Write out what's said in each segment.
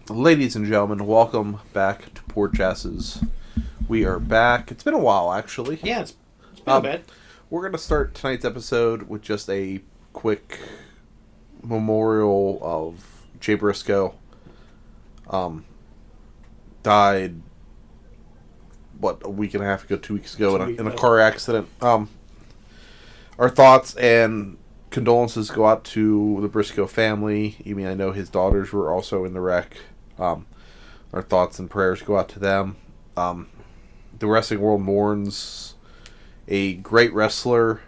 Ladies and gentlemen, welcome back to Port Chasses. We are back. It's been a while, actually. Yeah, it's been a bit. We're going to start tonight's episode with just a quick memorial of Jay Briscoe. Died, a week and a half ago, 2 weeks ago in a car accident. Our thoughts and condolences go out to the Briscoe family. I know his daughters were also in the wreck. Our thoughts and prayers go out to them. The wrestling world mourns a great wrestler,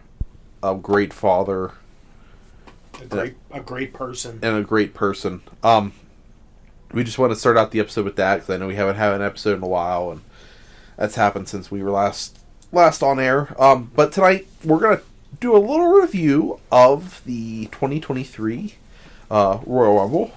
a great father, a great person, and a great person. We just want to start out the episode with that because I know we haven't had an episode in a while, and that's happened since we were last on air. But tonight we're gonna do a little review of the 2023 Royal Rumble.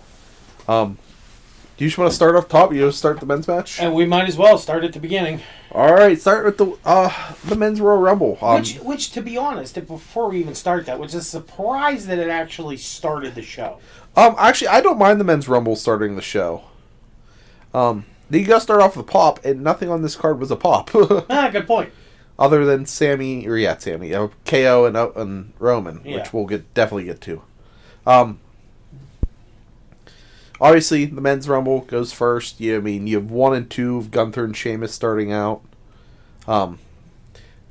Do you just want to start off top? You want to start the men's match? and we might as well start at the beginning. All right, start with the men's Royal Rumble. Which, to be honest, before we even start that, was a surprise that it actually started the show. Actually, I don't mind the men's Rumble starting the show. You got to start off with a pop, and nothing on this card was a pop. Good point. Other than Sammy, KO and Roman, which we'll definitely get to. Obviously, the men's Rumble goes first. You have 1 and 2 of Gunther and Sheamus starting out.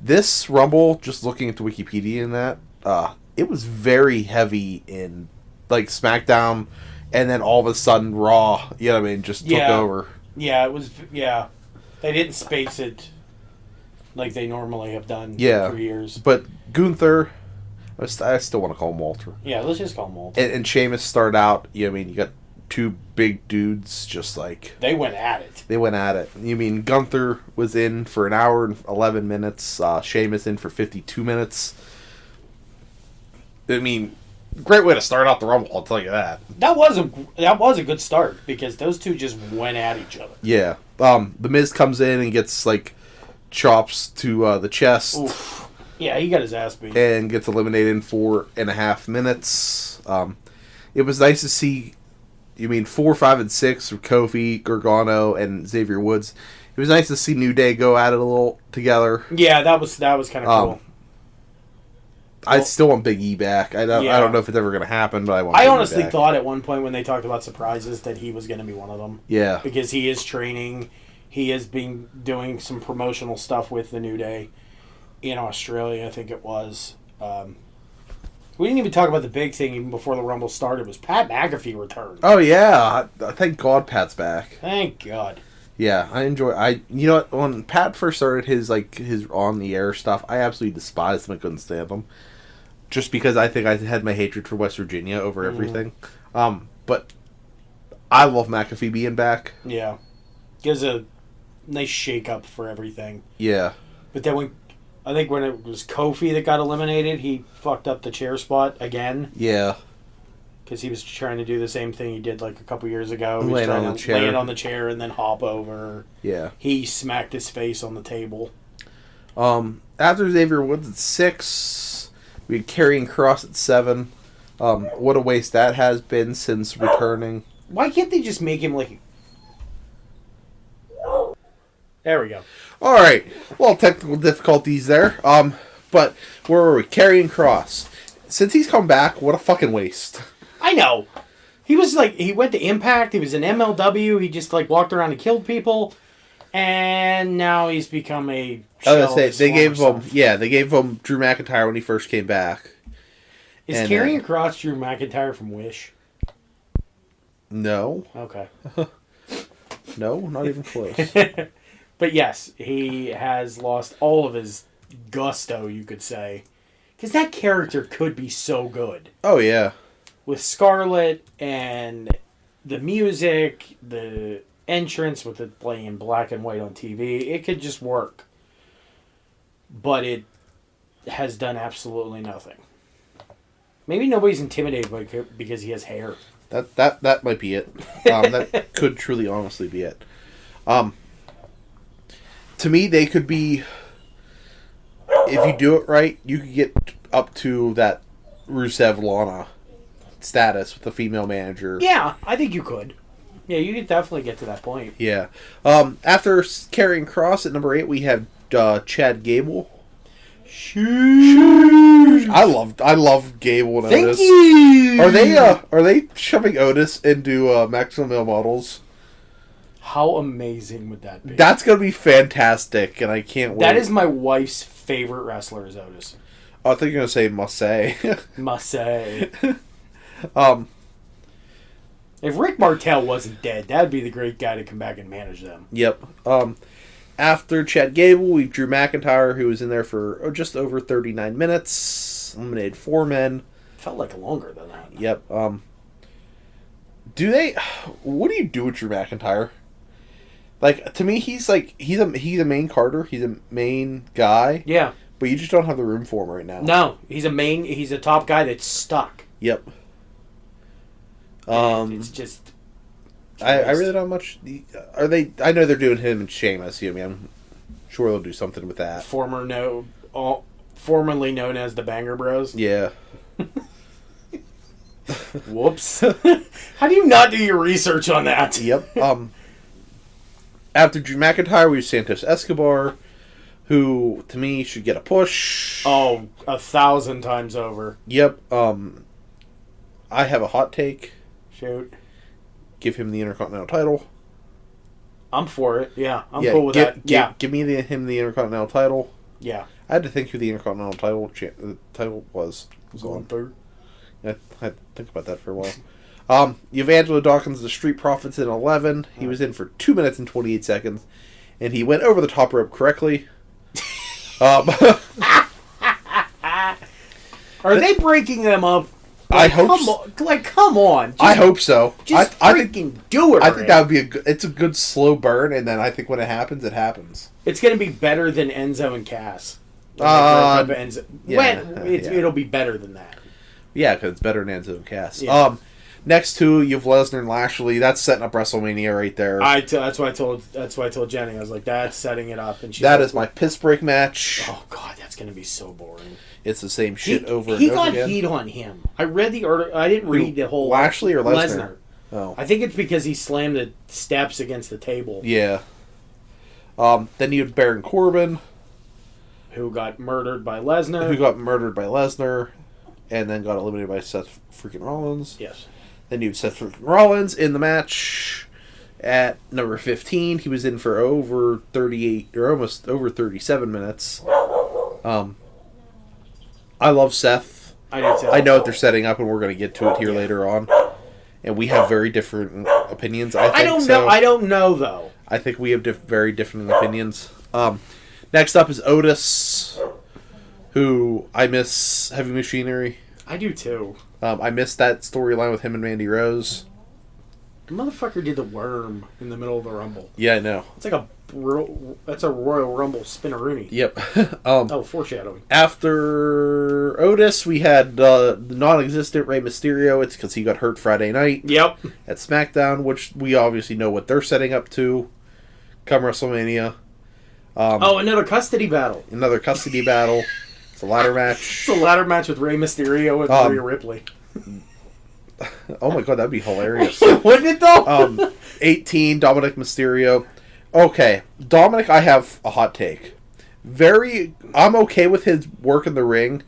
This Rumble, just looking at the Wikipedia in that, it was very heavy in SmackDown, and then all of a sudden Raw, just took over. Yeah, it was. Yeah, they didn't space it like they normally have done for years. But Gunther, I still want to call him Walter. Yeah, let's just call him Walter. And Sheamus started out. You got two big dudes they went at it. Gunther was in for an hour and 11 minutes. Sheamus in for 52 minutes. Great way to start out the Rumble, I'll tell you that. That was a good start because those two just went at each other. Yeah. The Miz comes in and gets chops to the chest. Oof. Yeah, he got his ass beat. And gets eliminated in 4.5 minutes. It was nice to see 4, 5, and 6 with Kofi, Gargano, and Xavier Woods. It was nice to see New Day go at it a little together. Yeah, that was kind of cool. I still want Big E back. I don't know if it's ever going to happen, but I want. I honestly thought at one point when they talked about surprises that he was going to be one of them. Yeah, because he is training. He has been doing some promotional stuff with the New Day in Australia, I think it was. We didn't even talk about the big thing even before the Rumble started. Was Pat McAfee returned? Oh yeah, thank God Pat's back. Thank God. Yeah, I enjoy. When Pat first started his on the air stuff, I absolutely despised him. I couldn't stand him, just because I think I had my hatred for West Virginia over everything. But I love McAfee being back. Yeah, gives a nice shake up for everything. Yeah, but then I think when it was Kofi that got eliminated, he fucked up the chair spot again. Yeah. Because he was trying to do the same thing he did a couple years ago. Lay it on the chair and then hop over. Yeah. He smacked his face on the table. After Xavier Woods at 6, we had Karrion Kross at 7. What a waste that has been since returning. Why can't they just make him There we go. All right. Well, technical difficulties there. But where were we? Karrion Kross. Since he's come back, what a fucking waste. I know. He was he went to Impact. He was in MLW. He just walked around and killed people, and now he's become a. They gave him Drew McIntyre when he first came back. Is Karrion Kross Drew McIntyre from Wish? No. Okay. No, not even close. But yes, he has lost all of his gusto, you could say. Because that character could be so good. Oh, yeah. With Scarlett and the music, the entrance with it playing in black and white on TV, it could just work. But it has done absolutely nothing. Maybe nobody's intimidated by it because he has hair. That might be it. That could truly honestly be it. To me, they could be... If you do it right, you could get up to that Rusev Lana status with the female manager. Yeah, I think you could. Yeah, you could definitely get to that point. Yeah. After carrying Cross at number 8, we have Chad Gable. Sheesh. I love Gable and Thank Otis. you. Are they shoving Otis into Maximum Male Models? How amazing would that be? That's gonna be fantastic, and I can't wait. That is my wife's favorite wrestler, is Otis. I think you're gonna say Massey. Must say. um. If Rick Martel wasn't dead, that'd be the great guy to come back and manage them. Yep. After Chad Gable, we've Drew McIntyre, who was in there for just over 39 minutes. Eliminated 4 men. Felt like longer than that. Yep. What do you do with Drew McIntyre? Like, to me, he's a main Carter. He's a main guy. Yeah. But you just don't have the room for him right now. No, he's a top guy that's stuck. Yep. It's just. I really don't have much. Are they? I know they're doing him and Sheamus. I mean, I'm sure they'll do something with that. Formerly known as the Banger Bros. Yeah. Whoops. How do you not do your research on that? Yep. After Drew McIntyre, we have Santos Escobar, who to me should get a push. Oh, 1,000 times over. Yep. I have a hot take. Shoot. Give him the Intercontinental title. I'm for it. Yeah, I'm cool with that. Give me him the Intercontinental title. Yeah. I had to think who the Intercontinental title was Going third. I had to think about that for a while. You have Angelo Dawkins, the Street Profits in 11. He was in for 2 minutes and 28 seconds, and he went over the top rope correctly. Are they breaking them up? I hope so. Come on. I hope so. Just I freaking do it. I think that would be it's a good slow burn, and then I think when it happens, it happens. It's going to be better than Enzo and Cass. Yeah, It'll be better than that. Yeah, because it's better than Enzo and Cass. Yeah. Next two, you have Lesnar and Lashley. That's setting up WrestleMania right there. That's why I told Jenny. I was like, that's setting it up, and that is my piss break match. Oh God, that's going to be so boring. It's the same shit over and over again. He got heat on him. I read the article. I didn't read the whole. Lashley or Lesnar? Oh, I think it's because he slammed the steps against the table. Yeah. Then you had Baron Corbin, who got murdered by Lesnar. And then got eliminated by Seth freaking Rollins. Yes. Then you had Seth freaking Rollins in the match at number 15. He was in for over 38 or almost over 37 minutes. I love Seth. I do too. I know what they're setting up, and we're going to get to it here later on. And we have very different opinions. I don't know though. I think we have very different opinions. Next up is Otis, who I miss Heavy Machinery. I do too. I missed that storyline with him and Mandy Rose. The motherfucker did the worm in the middle of the Rumble. Yeah, I know. It's like that's a Royal Rumble spinneroonie. Yep. Foreshadowing. After Otis, we had the non-existent Rey Mysterio. It's because he got hurt Friday night. Yep. At SmackDown, which we obviously know what they're setting up to come WrestleMania. Another custody battle. It's a ladder match. It's a ladder match with Rey Mysterio and Rhea Ripley. Oh my god, that'd be hilarious. Wouldn't it though? 18, Dominic Mysterio. Okay, Dominic, I have a hot take. I'm okay with his work in the ring.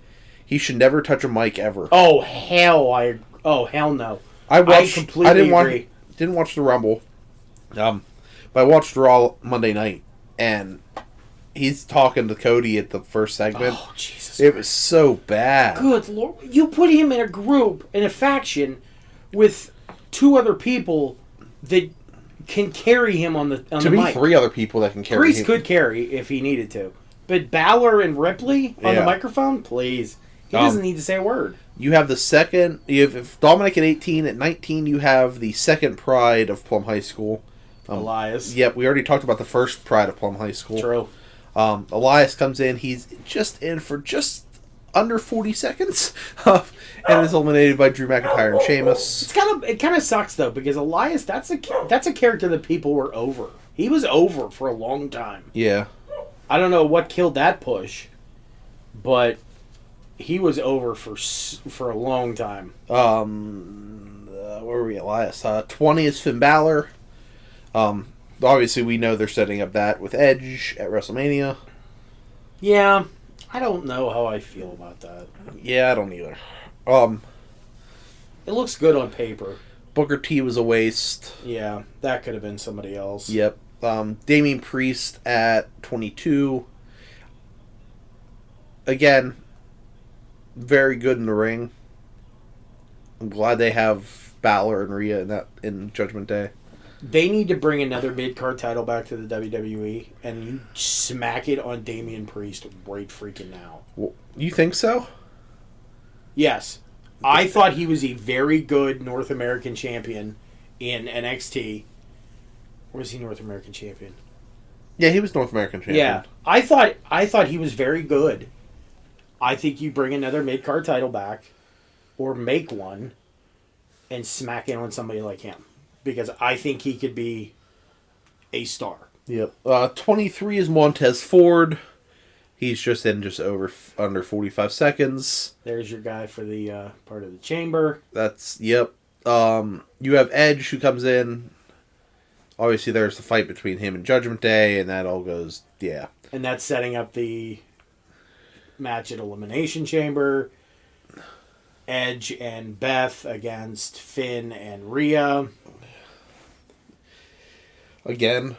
He should never touch a mic ever. Oh hell no. I completely agree. Didn't watch the Rumble. But I watched Raw Monday night, and he's talking to Cody at the first segment. Oh, Jesus It was so bad. Good Lord. You put him in a group, in a faction, with 2 other people that can carry him on the mic. To me, 3 other people that can carry him. Priest could carry if he needed to. But Balor and Ripley on the microphone? Please. He doesn't need to say a word. You have the second... If Dominic at 18, at 19, you have the second Pride of Plum High School. Elias. Yep, we already talked about the first Pride of Plum High School. True. Elias comes in. He's just in for just under 40 seconds, and is eliminated by Drew McIntyre and Sheamus. It kind of sucks though, because Elias, that's a character that people were over. He was over for a long time. Yeah. I don't know what killed that push, but he was over for a long time. Where were we Elias. 20 is Finn Balor. Obviously, we know they're setting up that with Edge at WrestleMania. Yeah, I don't know how I feel about that. Yeah, I don't either. It looks good on paper. Booker T was a waste. Yeah, that could have been somebody else. Yep. Damian Priest at 22. Again, very good in the ring. I'm glad they have Balor and Rhea in Judgment Day. They need to bring another mid-card title back to the WWE, and you smack it on Damian Priest right freaking now. Well, you think so? Yes. I thought he was a very good North American champion in NXT. Or was he North American champion? Yeah, he was North American champion. Yeah. I thought he was very good. I think you bring another mid-card title back, or make one, and smack it on somebody like him. Because I think he could be a star. Yep. 23 is Montez Ford. He's just under 45 seconds. There's your guy for the part of the chamber. Yep. You have Edge who comes in. Obviously, there's the fight between him and Judgment Day, and that all goes, yeah. And that's setting up the match at Elimination Chamber. Edge and Beth against Finn and Rhea. Again.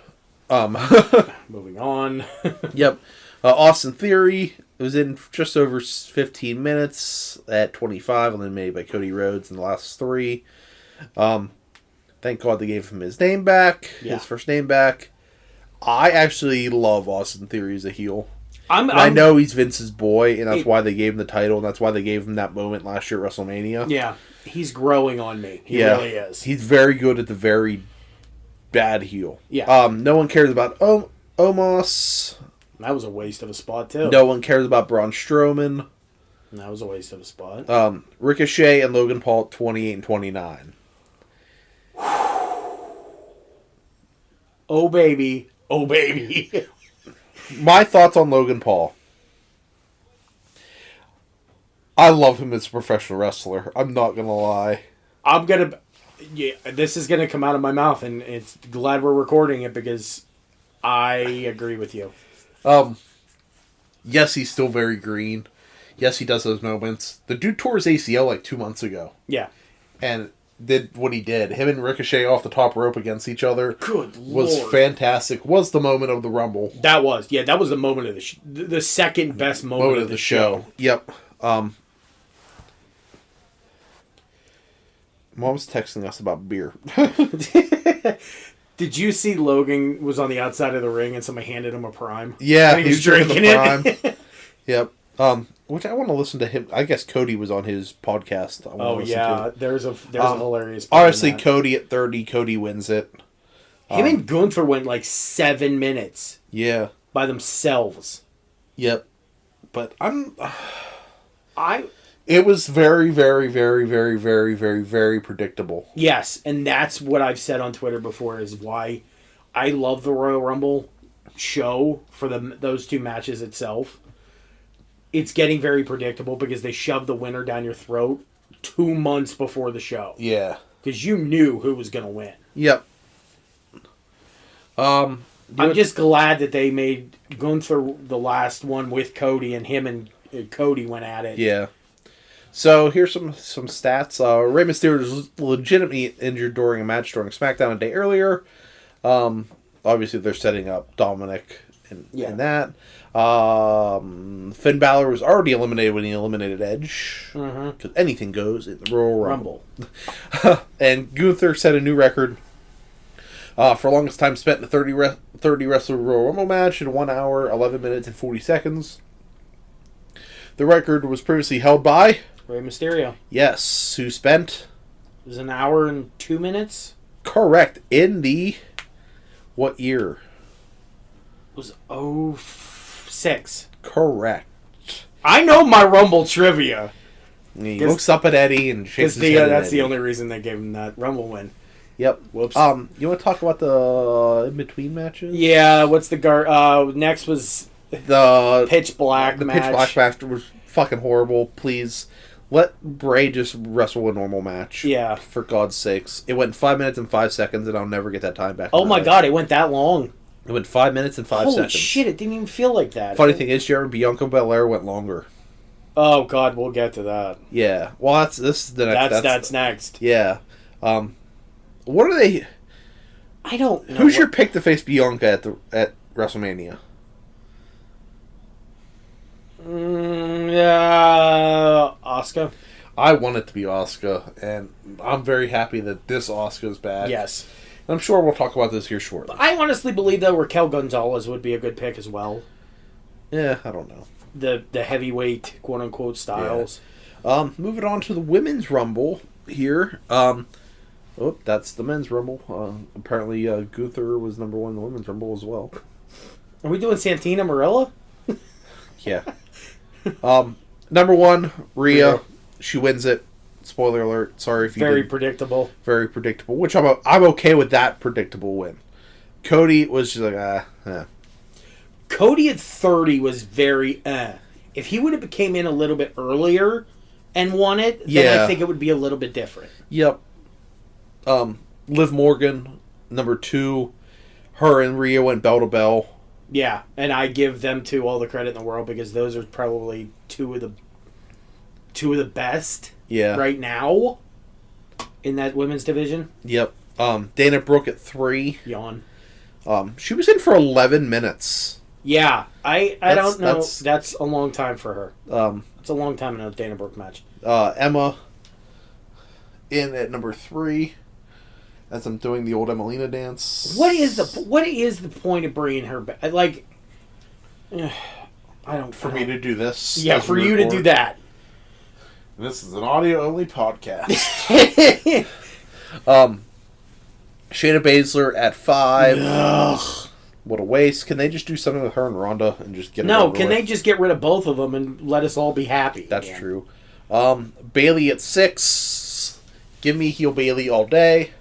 Moving on. Yep. Austin Theory was in just over 15 minutes at 25, eliminated by Cody Rhodes in the last 3. Thank God they gave him his name back, his first name back. I actually love Austin Theory as a heel. I know he's Vince's boy, and that's why they gave him the title, and that's why they gave him that moment last year at WrestleMania. Yeah, he's growing on me. He really is. He's very good at the very bad heel. Yeah. No one cares about Omos. That was a waste of a spot, too. No one cares about Braun Strowman. That was a waste of a spot. Ricochet and Logan Paul at 28 and 29. Oh, baby. Oh, baby. My thoughts on Logan Paul. I love him as a professional wrestler. I'm not going to lie. This is going to come out of my mouth, and it's glad we're recording it because I agree with you. Yes, he's still very green. Yes, he does those moments. The dude tore his ACL like 2 months ago. Yeah. And did what he did. Him and Ricochet off the top rope against each other. Good was Lord. Fantastic. Was the moment of the Rumble. That was the moment of the second best moment of the show. Yep. Mom's texting us about beer. Did you see Logan was on the outside of the ring and somebody handed him a Prime? Yeah, he was drinking it. Yep. Which I want to listen to him. I guess Cody was on his podcast. There's a hilarious. Honestly, Cody at 30, Cody wins it. Him and Gunther went like 7 minutes. Yeah. By themselves. Yep. But it was very, very, very, very, very, very, very predictable. Yes, and that's what I've said on Twitter before is why I love the Royal Rumble show for those two matches itself. It's getting very predictable because they shoved the winner down your throat 2 months before the show. Yeah. Because you knew who was going to win. Yep. I'm just glad that they made Gunther the last one with Cody, and him and Cody went at it. Yeah. So here's some stats. Rey Mysterio was legitimately injured during a match during SmackDown a day earlier. Obviously, they're setting up Dominic in that. Finn Balor was already eliminated when he eliminated Edge. Because anything goes in the Royal Rumble. And Gunther set a new record for longest time spent in a 30 wrestler Royal Rumble match in 1 hour, 11 minutes, and 40 seconds. The record was previously held by Rey Mysterio. Yes, who spent... It was 1 hour and 2 minutes? Correct. In the... What year? It was 06. Correct. I know my Rumble trivia. He looks up at Eddie and shakes his head. That's the only reason they gave him that Rumble win. Yep. Whoops. You want to talk about the in-between matches? Yeah, what's the... next was the Pitch Black The match. Pitch Black match was fucking horrible. Please, Let Bray just wrestle a normal match. Yeah. For God's sakes. It went 5 minutes and 5 seconds, and I'll never get that time back. Oh my God, it went that long. It went 5 minutes and 5 seconds. Holy shit, it didn't even feel like that. Funny thing is, Jeremy, Bianca Belair went longer. Oh God, we'll get to that. Yeah. Well, this is the next. That's next. Yeah. What are they? I don't know. Who's your pick to face Bianca at WrestleMania? Asuka. I want it to be Asuka, and I'm very happy that this Asuka's back. Yes. And I'm sure we'll talk about this here shortly. I honestly believe that Raquel Gonzalez would be a good pick as well. Yeah, I don't know. The heavyweight, quote unquote, styles. Yeah. Moving on to the women's rumble here. That's the men's rumble. Apparently, Gunther was number 1 in the women's rumble as well. Are we doing Santina Marella? Yeah. Number 1, Rhea. She wins it. Spoiler alert. Sorry if you Very didn't. predictable. Very predictable. Which I'm okay with that predictable win. Cody was just like, Cody at 30 was very If he would have came in a little bit earlier and won it, then I think it would be a little bit different. Yep. Liv Morgan, number 2. Her and Rhea went bell to bell. Yeah, and I give them two all the credit in the world because those are probably two of the best right now in that women's division. Yep. Dana Brooke at 3. Yawn. She was in for 11 minutes. Yeah, I don't know. That's a long time for her. It's a long time in a Dana Brooke match. Emma in at number 3. As I'm doing the old Emelina dance. What is the point of bringing her back? Like, For me to do this. Yeah, for you to do that. This is an audio-only podcast. Shayna Baszler at 5. Ugh. What a waste. Can they just do something with her and Ronda and just get it No, over can with? they just get rid of both of them and let us all be happy? That's true. Bailey at 6. Give me heel Bailey all day.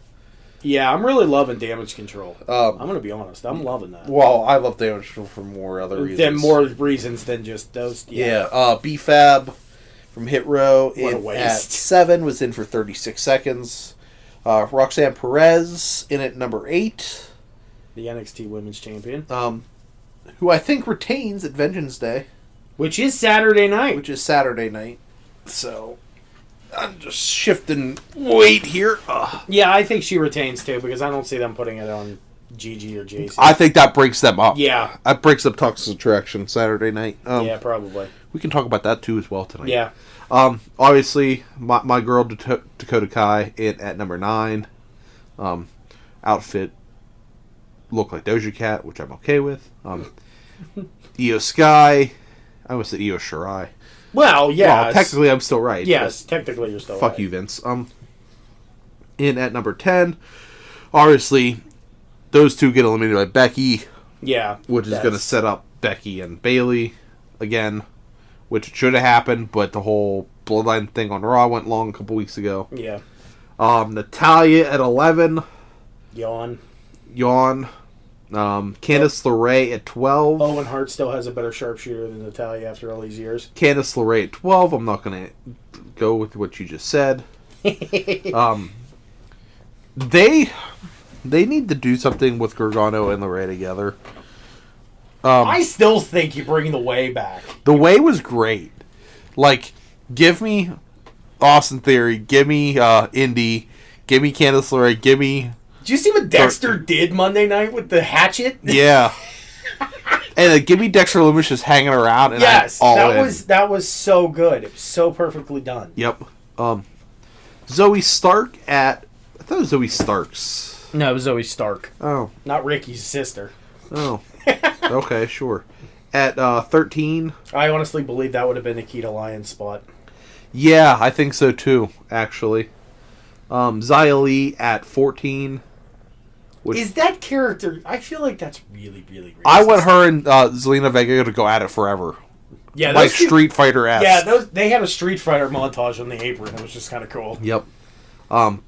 Yeah, I'm really loving Damage Control. I'm going to be honest. I'm loving that. Well, I love Damage Control for more other reasons. Then more reasons than just those. Yeah. B-Fab from Hit Row What a at waste. 7 was in for 36 seconds. Roxanne Perez in at number 8. The NXT Women's Champion. Who I think retains at Vengeance Day. Which is Saturday night. Which is Saturday night. So, I'm just shifting weight here. Yeah, I think she retains too because I don't see them putting it on GG or JC. I think that breaks them up. Yeah. That breaks up Toxic Attraction Saturday night. Yeah, probably. We can talk about that too as well tonight. Yeah. Obviously, my girl Dakota Kai in at number 9. Outfit looked like Doja Cat, which I'm okay with. Io Sky. I almost said Io Shirai. Well, yeah. Well, technically, I'm still right. Yes, technically you're still right. Fuck you, Vince. In at number 10. Obviously, those two get eliminated by Becky. Yeah. Which is going to set up Becky and Bayley again. Which should have happened, but the whole Bloodline thing on Raw went long a couple weeks ago. Yeah. Natalia at 11. Yawn. Candice LeRae at 12. Owen Hart still has a better sharpshooter than Natalia after all these years. Candice LeRae at 12. I'm not going to go with what you just said. They need to do something with Gargano and LeRae together. I still think you bring the Way back. The Way was great. Like, give me Austin Theory, give me Indy, give me Candice LeRae, give me... Did you see what Dexter did Monday night with the hatchet? Yeah. And give me Dexter Lumis just hanging around. And yes, that was so good. It was so perfectly done. Yep. Zoe Stark at... I thought it was Zoe Starks. No, it was Zoe Stark. Oh. Not Ricky's sister. Oh. Okay, sure. At 13. I honestly believe that would have been the Nikita Lyons spot. Yeah, I think so too, actually. Xia Li at 14. Is that character... I feel like that's really, really racist. I want her and Zelina Vega to go at it forever. Yeah, like Street Fighter-esque. Yeah, they had a Street Fighter montage on the apron. It was just kind of cool. Yep.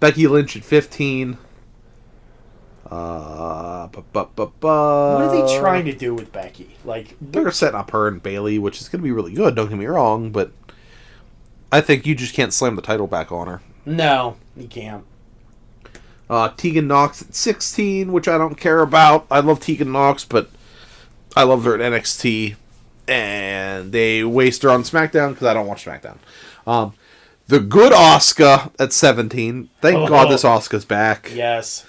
Becky Lynch at 15. What are they trying to do with Becky? Like, they're setting up her and Bayley, which is going to be really good. Don't get me wrong, but I think you just can't slam the title back on her. No, you can't. Tegan Nox at 16, which I don't care about. I love Tegan Nox, but I love her at NXT. And they waste her on SmackDown because I don't watch SmackDown. The good Asuka at 17. Thank God this Asuka's back. Yes.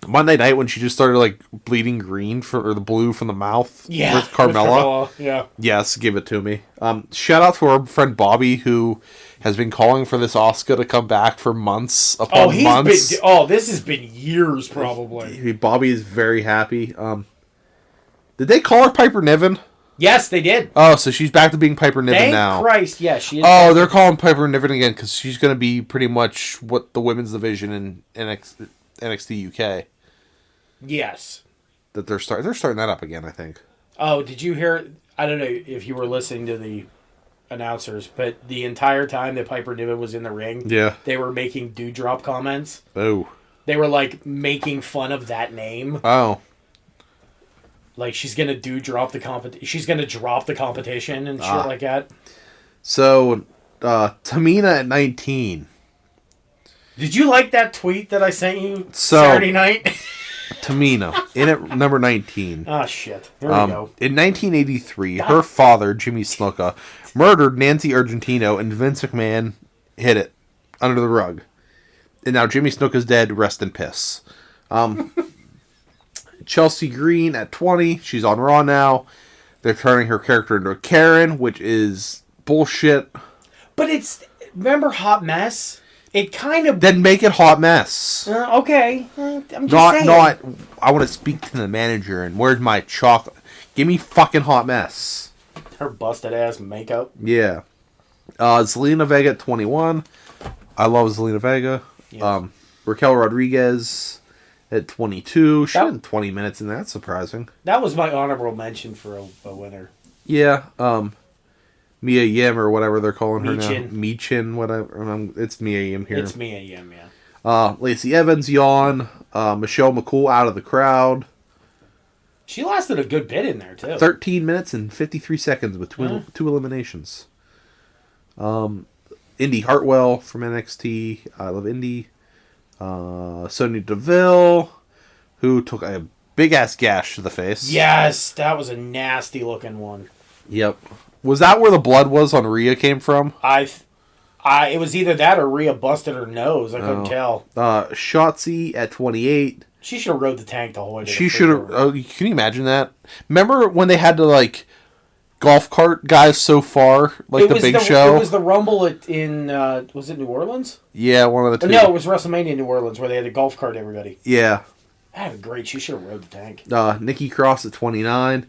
Monday night when she just started like bleeding green or the blue from the mouth with Carmella. Yeah. Yes, give it to me. Shout out to our friend Bobby who has been calling for this Asuka to come back for months upon months. This has been years probably. Bobby is very happy. Did they call her Piper Niven? Yes, they did. Oh, so she's back to being Piper Niven now. Thank Christ, yes, she is. Oh, they're calling Piper Niven again because she's going to be pretty much what the women's division in NXT UK. Yes. That they're starting that up again, I think. Oh, did you hear? I don't know if you were listening to the announcers, but the entire time that Piper Niven was in the ring, they were making dewdrop comments. Oh. They were like making fun of that name. Oh. Like she's gonna drop the competition and shit like that. So, Tamina at 19. Did you like that tweet that I sent you Saturday night? Tamina in at number 19. Oh shit! Here we go. In 1983, her father Jimmy Snuka murdered Nancy Argentino, and Vince McMahon hid it under the rug. And now Jimmy Snuka's dead. Rest in piss. Chelsea Green at 20. She's on Raw now. They're turning her character into a Karen, which is bullshit. But remember Hot Mess? It kind of... Then make it Hot Mess. Okay. I'm just saying. I want to speak to the manager and where's my chocolate? Give me fucking Hot Mess. Her busted ass makeup. Yeah. Zelina Vega at 21. I love Zelina Vega. Yeah. Raquel Rodriguez at 22. She had 20 minutes in that. That's surprising. That was my honorable mention for a winner. Yeah. Mia Yim or whatever they're calling her now. Michin, whatever. It's Mia Yim here. It's Mia Yim, yeah. Lacey Evans, yawn. Michelle McCool out of the crowd. She lasted a good bit in there, too. 13 minutes and 53 seconds with two eliminations. Indy Hartwell from NXT. I love Indy. Sonya Deville, who took a big-ass gash to the face. Yes, that was a nasty-looking one. Yep. Was that where the blood was on Rhea came from? It was either that or Rhea busted her nose. I couldn't tell. Shotzi at 28. She should have rode the tank the whole way. She should have. Can you imagine that? Remember when they had to golf cart guys so far, the Big Show? It was the Rumble in was it New Orleans? Yeah, one of the two. No, it was WrestleMania New Orleans where they had to golf cart everybody. Yeah. That'd be great. She should have rode the tank. Nikki Cross at 29.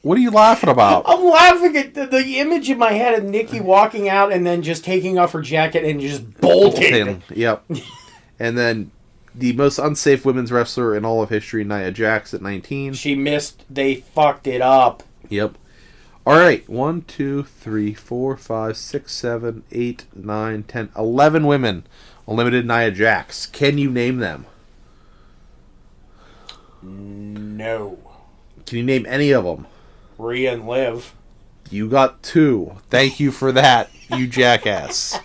What are you laughing about? I'm laughing at the image in my head of Nikki walking out and then just taking off her jacket and just bolting. Yep. And then the most unsafe women's wrestler in all of history, Nia Jax at 19. She missed. They fucked it up. Yep. All right. 1, 2, 3, 4, 5, 6, 7, 8, 9, 10, 11 women eliminated Nia Jax. Can you name them? No. Can you name any of them? Rhea and Liv. You got 2. Thank you for that, you jackass.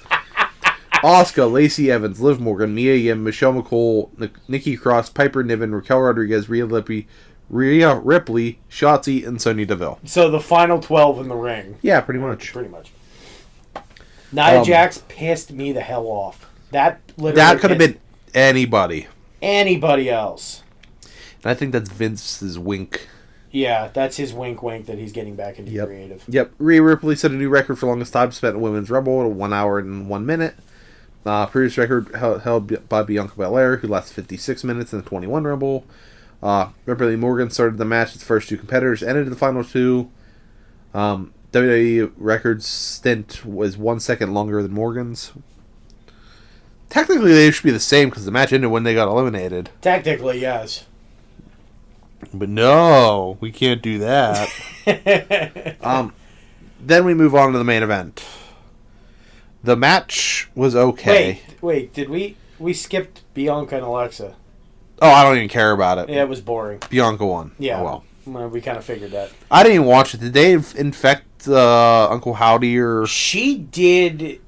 Asuka, Lacey Evans, Liv Morgan, Mia Yim, Michelle McCool, Nikki Cross, Piper Niven, Raquel Rodriguez, Rhea Ripley, Shotzi, and Sonya Deville. So the final 12 in the ring. Yeah, pretty much. Nia Jax pissed me the hell off. That could have been anybody. Anybody else. And I think that's Vince's wink. Yeah, that's his wink that he's getting back into creative. Yep. Rhea Ripley set a new record for longest time spent in Women's Rumble at 1 hour and 1 minute. Previous record held by Bianca Belair, who lasted 56 minutes in the 21 Rumble. Ripley Morgan started the match. Its first 2 competitors ended the final 2. WWE record's stint was 1 second longer than Morgan's. Technically, they should be the same because the match ended when they got eliminated. Technically, yes. But no, we can't do that. Then we move on to the main event. The match was okay. Wait, did we skipped Bianca and Alexa? Oh, I don't even care about it. Yeah, it was boring. Bianca won. Yeah, oh, well. We kind of figured that. I didn't even watch it. Did they infect Uncle Howdy or... She did...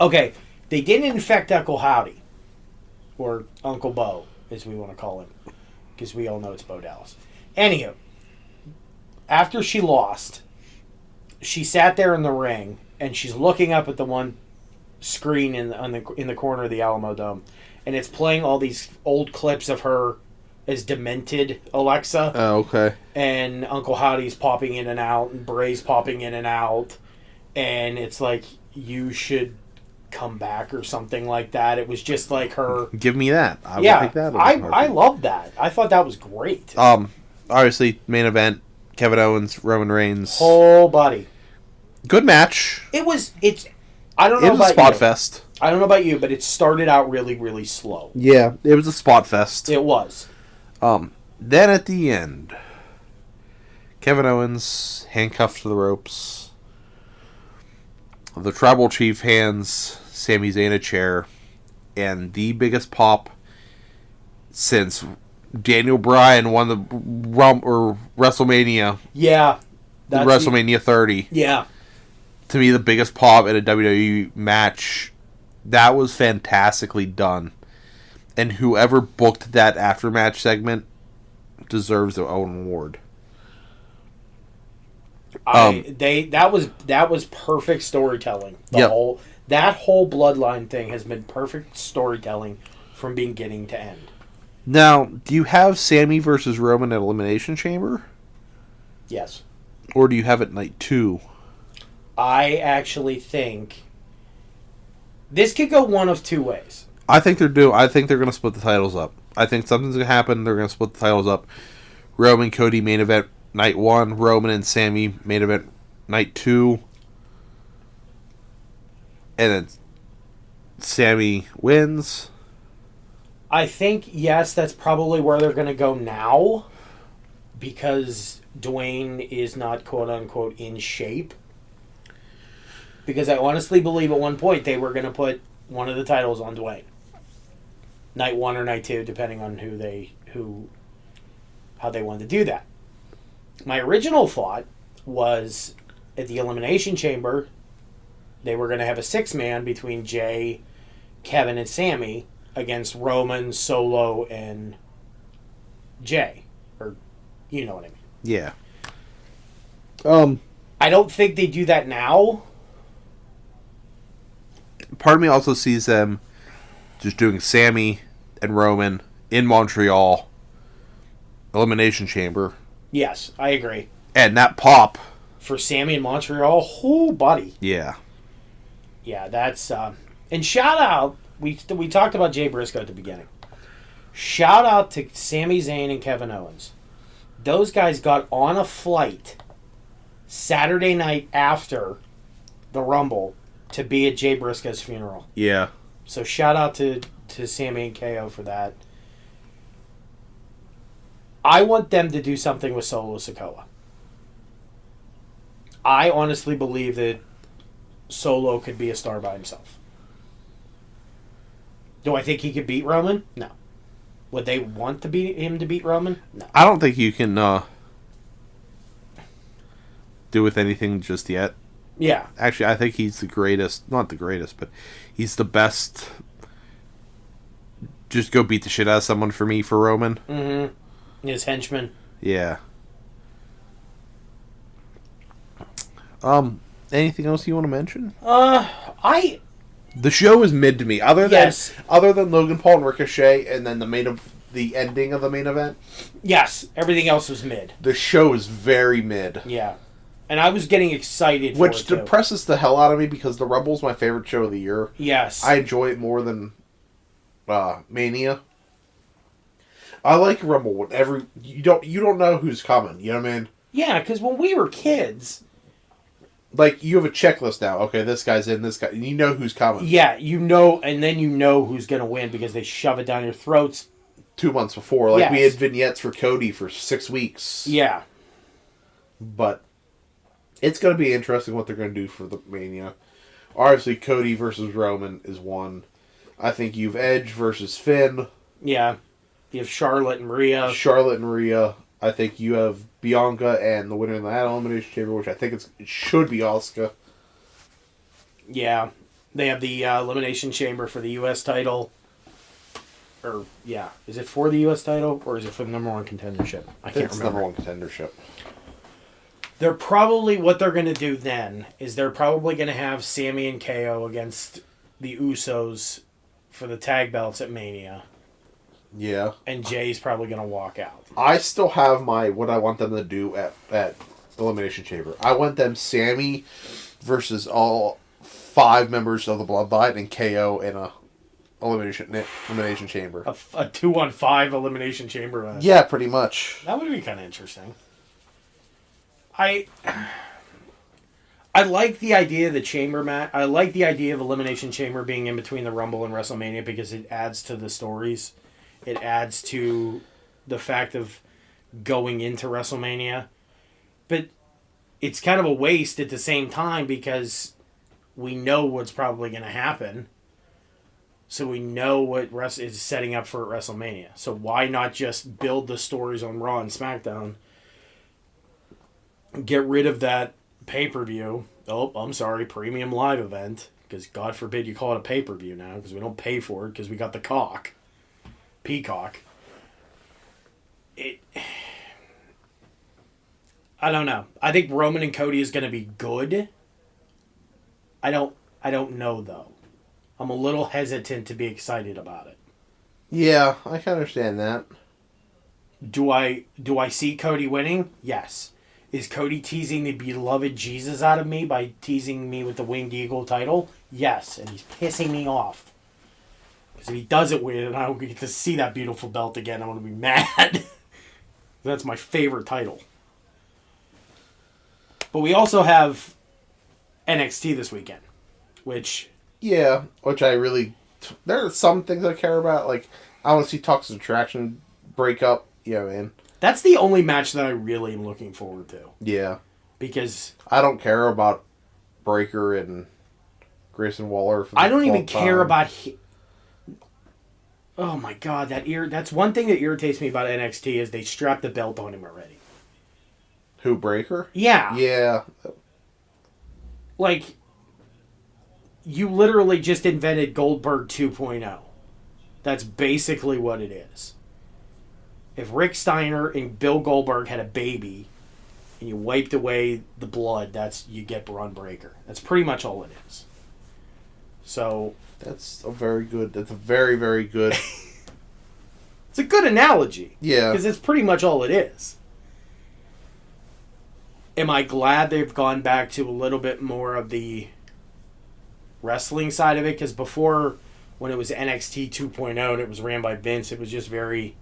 Okay, they didn't infect Uncle Howdy. Or Uncle Bo, as we want to call him. Because we all know it's Bo Dallas. Anywho, after she lost, she sat there in the ring, and she's looking up at the one screen in the corner of the Alamo Dome, and it's playing all these old clips of her as demented Alexa. Oh, okay. And Uncle Howdy's popping in and out, and Bray's popping in and out, and it's like, you should come back or something like that. It was just like her... Give me that. I yeah, would take that. I love that. I thought that was great. Obviously, main event, Kevin Owens, Roman Reigns. Whole body. Good match. I don't know about you. It was a spot fest. I don't know about you, but it started out really, really slow. Yeah, it was a spot fest. It was. Then at the end, Kevin Owens handcuffed to the ropes. The Tribal Chief hands Sami Zayn a chair, and the biggest pop since Daniel Bryan won the WrestleMania. Yeah. WrestleMania 30. Yeah. To me, the biggest pop in a WWE match. That was fantastically done. And whoever booked that aftermatch segment deserves their own award. That was perfect storytelling. That whole bloodline thing has been perfect storytelling from beginning to end. Now, do you have Sami versus Roman at Elimination Chamber? Yes. Or do you have it night 2? I actually think this could go one of two ways. I think they're going to split the titles up. I think something's going to happen. They're going to split the titles up. Roman Cody main event night 1. Roman and Sami main event night 2. And then Sami wins. I think, yes, that's probably where they're going to go now. Because Dwayne is not quote-unquote in shape. Because I honestly believe at one point they were going to put one of the titles on Dwayne. Night 1 or night 2, depending on how they wanted to do that. My original thought was at the Elimination Chamber, they were going to have a 6-man between Jay, Kevin, and Sami against Roman, Solo, and Jay. Or, you know what I mean. Yeah. I don't think they do that now. Part of me also sees them just doing Sami and Roman in Montreal Elimination Chamber. Yes, I agree. And that pop for Sami in Montreal, whole buddy. Yeah. Yeah, that's and shout out. We talked about Jay Briscoe at the beginning. Shout out to Sami Zayn and Kevin Owens. Those guys got on a flight Saturday night after the Rumble to be at Jay Briscoe's funeral. Yeah. So shout out to Sami and KO for that. I want them to do something with Solo Sikoa. I honestly believe that Solo could be a star by himself. Do I think he could beat Roman? No. Would they want him to beat Roman? No. I don't think you can do with anything just yet. Yeah. Actually, I think he's the greatest. Not the greatest, but he's the best. Just go beat the shit out of someone for me for Roman. Mm-hmm. His henchman. Yeah. Anything else you want to mention? The show is mid to me. Other than Logan Paul and Ricochet, and then the ending of the main event. Yes, everything else was mid. The show is very mid. Yeah, and I was getting excited, which depresses the hell out of me because the Rumble's my favorite show of the year. Yes, I enjoy it more than Mania. I like Rumble when you don't know who's coming. You know what I mean? Yeah, because when we were kids, like you have a checklist now. Okay, this guy's in. This guy, and you know who's coming. Yeah, you know, and then you know who's gonna win because they shove it down your throats. 2 months before, we had vignettes for Cody for 6 weeks. Yeah, but it's gonna be interesting what they're gonna do for the Mania. Obviously, Cody versus Roman is one. I think you've Edge versus Finn. Yeah. You have Charlotte and Rhea. I think you have Bianca and the winner in that Elimination Chamber, which I think it should be Asuka. Yeah. They have the Elimination Chamber for the U.S. title. Or, yeah. Is it for the U.S. title, or is it for the number one contendership? I can't remember. It's number one contendership. They're probably, what they're going to do then, is they're probably going to have Sami and KO against the Usos for the tag belts at Mania. Yeah. And Jay's probably going to walk out. I still have what I want them to do at Elimination Chamber. I want them Sami versus all 5 members of the Bloodline and KO in a Elimination Chamber. A 2-on-5 Elimination Chamber match. Yeah, pretty much. That would be kind of interesting. I like the idea of the chamber match. I like the idea of Elimination Chamber being in between the Rumble and WrestleMania because it adds to the stories. It adds to the fact of going into WrestleMania. But it's kind of a waste at the same time because we know what's probably going to happen. So we know what is setting up for WrestleMania. So why not just build the stories on Raw and SmackDown? Get rid of that pay-per-view. Oh, I'm sorry, premium live event. Because God forbid you call it a pay-per-view now. Because we don't pay for it. Because we got the Peacock. I don't know. I think Roman and Cody is going to be good. I don't know, though. I'm a little hesitant to be excited about it. Yeah, I can understand that. Do I see Cody winning? Yes. Is Cody teasing the beloved Jesus out of me by teasing me with the Winged Eagle title? Yes, and he's pissing me off. Because if he doesn't win and I don't get to see that beautiful belt again, I'm going to be mad. That's my favorite title. But we also have NXT this weekend, which... Yeah, which I really... There are some things I care about, like, I want to see Toxic Attraction break up, you know, man. That's the only match that I really am looking forward to. Yeah. Because... I don't care about Breaker and Grayson Waller. I don't even care about... Oh my god, that's one thing that irritates me about NXT is they strap the belt on him already. Who, Breaker? Yeah. Yeah. Like, you literally just invented Goldberg 2.0. That's basically what it is. If Rick Steiner and Bill Goldberg had a baby and you wiped away the blood, you get Braun Breaker. That's pretty much all it is. So... That's a very, very good... It's a good analogy. Yeah. Because it's pretty much all it is. Am I glad they've gone back to a little bit more of the wrestling side of it? Because before, when it was NXT 2.0 and it was ran by Vince, it was just very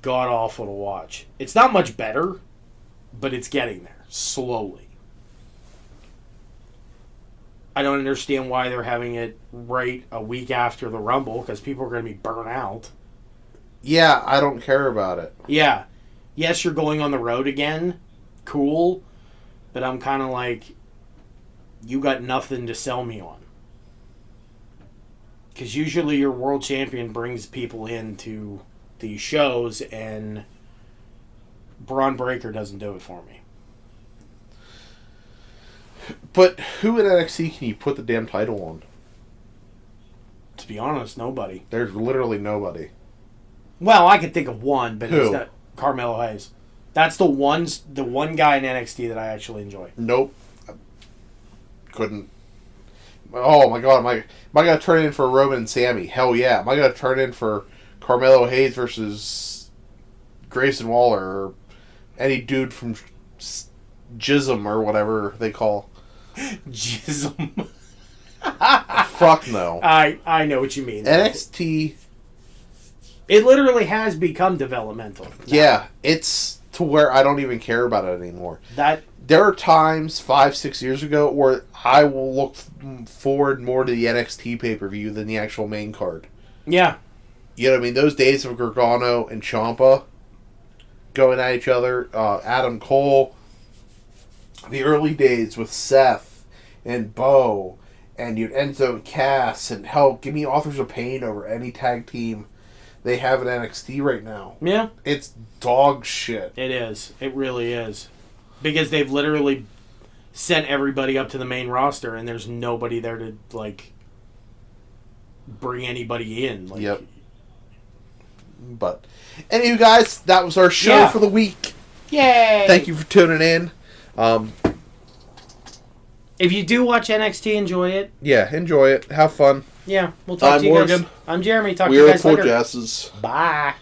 god-awful to watch. It's not much better, but it's getting there, slowly. I don't understand why they're having it right a week after the Rumble, because people are going to be burnt out. Yeah, I don't care about it. Yeah. Yes, you're going on the road again. Cool. But I'm kind of like, you got nothing to sell me on. Because usually your world champion brings people into these shows, and Braun Breaker doesn't do it for me. But who in NXT can you put the damn title on? To be honest, nobody. There's literally nobody. Well, I could think of one, but who? It's not Carmelo Hayes. That's the one guy in NXT that I actually enjoy. Nope. Couldn't. Oh my god, am I going to turn in for Roman and Sammy? Hell yeah. Am I going to turn in for Carmelo Hayes versus Grayson Waller or any dude from Jism or whatever they call? Jism. Fuck no. I know what you mean. NXT... It literally has become developmental. Yeah, it's to where I don't even care about it anymore. There are times 5-6 years ago where I will look forward more to the NXT pay-per-view than the actual main card. Yeah. You know what I mean? Those days of Gargano and Ciampa going at each other, Adam Cole, the early days with Seth and Bo, and Enzo and Cass, and hell, give me Authors of Pain over any tag team they have in NXT right now. Yeah. It's dog shit. It is. It really is. Because they've literally sent everybody up to the main roster and there's nobody there to, like, bring anybody in. Like, yep. But, anyway, guys, that was our show for the week. Yay! Thank you for tuning in. If you do watch NXT, enjoy it. Yeah, enjoy it. Have fun. Yeah, we'll talk to you Morgan. guys. I'm Jeremy. Talk to you guys later. We are the Poor Jasses. Bye.